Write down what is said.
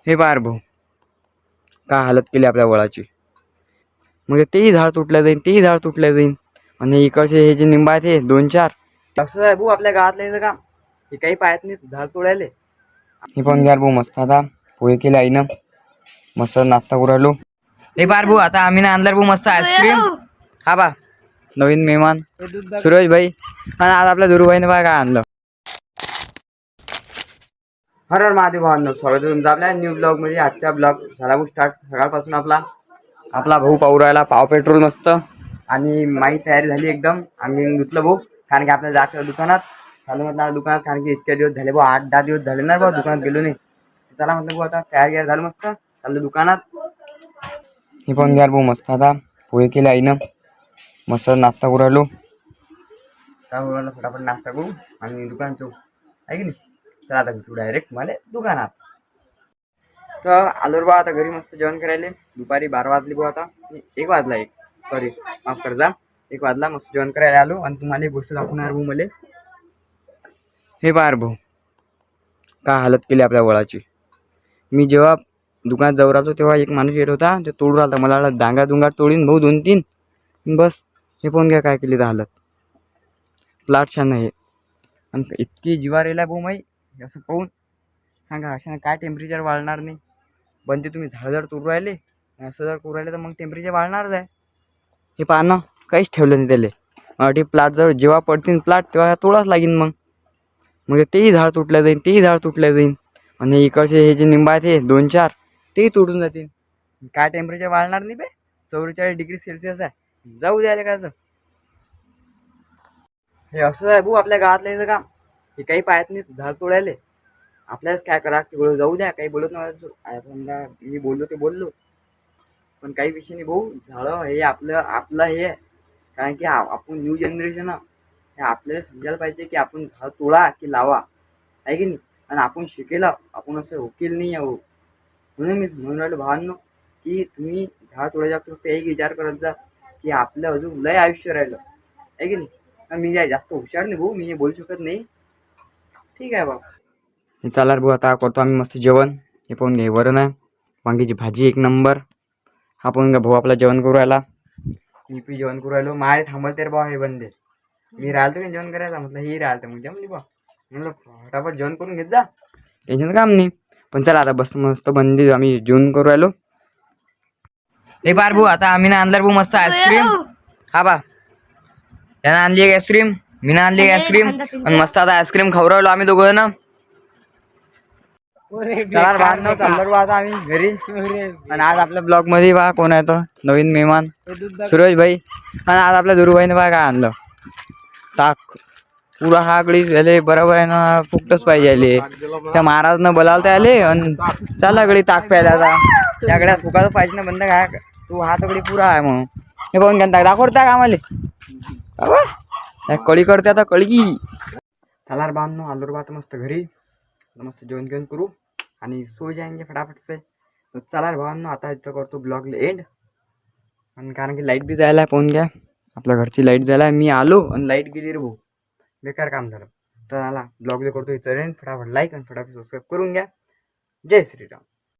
हे बार भाऊ, काय हालत केली आपल्या वळाची. म्हणजे तेही झाड तुटल्या जाईन, तेही झाड तुटल्या जाईन. आणि इकडचे हे जे निंबा आहेत हे 2-4 असं आहे भाऊ आपल्या गावातलं यायचं काम. हे काही पाहत नाही झाड तोडायले. हे पण घ्या भाऊ, मस्त आता पोहे केले आईनं, मस्त नाश्ता करू राहिलो. हे बार भाऊ, आता आम्ही ना आणलं भाऊ मस्त आईस्क्रीम. हा बा नवीन मेहमान सुरेश भाई. आणि आज आपल्या दुरुभाईने बा काय आणलं. हर हर महादेव भावांनो, स्वागत आहे तुमचं आपल्या न्यू ब्लॉग मध्ये. आजच्या ब्लॉग झाला भाऊ स्टार्ट. सकाळपासून आपला भाऊ पाहू राहिला पाव पेट्रोल मस्त. आणि माई तयारी झाली एकदम. आम्ही धुतलं भाऊ, कारण की आपल्याला जायचं दुकानात. चालू म्हटलं दुकानात, कारण की इतके दिवस झाले भाऊ, 8-10 दिवस झाले ना भाऊ दुकानात गेलो नाही. चला म्हटलं भाऊ आता तयार झालं मस्त, चाललो दुकानात. हे पण घ्या भाऊ, मस्त आता पोहे केले आईनं, मस्त नाश्ता करू राहिलो. काय बोलायला फटाफट नाश्ता करू आणि दुकान जाऊ, आहे की नाही. तर आता भेटू डायरेक्ट मला दुकानात. तर आलो बा आता घरी मस्त जेवण करायला. दुपारी 12 वाजली भाऊ, आता 1 वाजला, सॉरी माफ कर जा, 1 वाजला. मस्त जेवण करायला आलो आणि तुम्हाला एक गोष्ट दाखवणार भाऊ मला. हे बार भाऊ, काय हालत केली आपल्या वळाची. मी जेव्हा दुकानात जाऊ राहतो तेव्हा एक माणूस येत होता, ते तोडू राहिला. मला वाटलं डांगा दुंगा तोडीन भाऊ 2-3. बस हे पण घ्या काय केली तर हालत. प्लॉट छान आहे आणि इतकी जिवार येला भाऊ माई असं पाहून. सांगा अशाने काय टेम्परेचर वाढणार नाही. पण ते तुम्ही झाड जर तोडू राहिले, असं जर करू राहिले तर मग टेम्परेचर वाढणारच आहे. हे पाहणं काहीच ठेवलं नाही त्याला. मराठी प्लॉट जर जेव्हा पडतील प्लॉट तेव्हा तोडाच लागेल मग. म्हणजे तेही झाड तुटल्या जाईन, तेही झाड तुटल्या जाईन. आणि इकडचे हे जे निंबा आहेत हे 2-4 तेही तुटून जातील. काय टेम्परेचर वाढणार नाही बे. 44 डिग्री सेल्सिअस आहे, जाऊ द्यायला काय. हे असं आहे भाऊ आपल्या गावातलं यायचं काम. हे काही पाहत नाही झाड तोडायले. आपल्यालाच काय करा तिकडे जाऊ द्या, काही बोलत नव्हतं. समजा मी बोललो ते बोललो, पण काही विषय नाही भाऊ. झाडं हे आपलं हे आहे. कारण की आपण न्यू जनरेशन हे आपल्याला समजायला पाहिजे की आपण झाड तोडा की लावा, आहे की नाही. आणि आपण शिकेला, आपण असं वकील नाही आहे. म्हणून मी म्हणून राहिलो भावांनो की तुम्ही झाड तोडायच्या फक्त एक विचार करत जा की आपलं अजून लय आयुष्य राहिलं, आहे की नाही. मी काय जास्त हुशार नाही भाऊ, मी हे बोलू शकत नाही. ठीक आहे बाबा. हे चला भाऊ, आता करतो आम्ही मस्त जेवण. हे पाहून घे, वरण आहे, वांगीची भाजी 1 नंबर. हा पाहून घ्या भाऊ आपला जेवण करू राहिला. मी जेवण करू राहिलो. माय थांबल तर भाऊ हे बंदे. मी राहिलो की जेवण करायला, म्हटलं ही राहिलं मग जमली बा. म्हणलं फटाफट जेवण करून घेत जा, टेन्शन काम नाही. पण चला आता बस मस्त बंदी आम्ही जेवण करू राहिलो. हे बार भाऊ, आता आम्ही ना आणलं भाऊ मस्त आईस्क्रीम. हा बा त्यानं आणली एक आईस्क्रीम, मी ना आणली आईस्क्रीम. आणि मस्त आता आईस्क्रीम खाऊ राहिलो आम्ही दोघं ना. चाललो आता आम्ही घरी. आणि आज आपल्या ब्लॉग मध्ये बा कोण आहे तो नवीन मेहमान सुरेश भाई. आणि आज आपल्या दुरुभाईने बा काय आणलं, ताक. पुरा हा गडी झाले बरोबर आहे ना, फुकटच पाहिजे आले. त्या महाराजनं बोलावता आले आणि चला गडी ताक प्यायला. आता त्याकडे फुकाचं पाहिजे ना बंद काय तू, हा तगडी पुरा आहे मग. हे बघून घ्या दाखवता का आम्हाला कळी करते आता कळी. चला बांधनो आलो बात मस्त घरी. मस्त जेवण घेऊन करू आणि सो जाएंगे फटाफट से. चला भावांनो आता इथं करतो ब्लॉग एंड. आणि कारण की लाईट बी जायला पाहून घ्या, आपल्या घरची लाईट जायला. मी आलो आणि लाईट गेली रे भाऊ, बेकार काम झालं. तर आला ब्लॉगला करतो इथं एंड. फटाफट लाईक आणि फटाफट सबस्क्राईब करून घ्या. जय श्रीराम.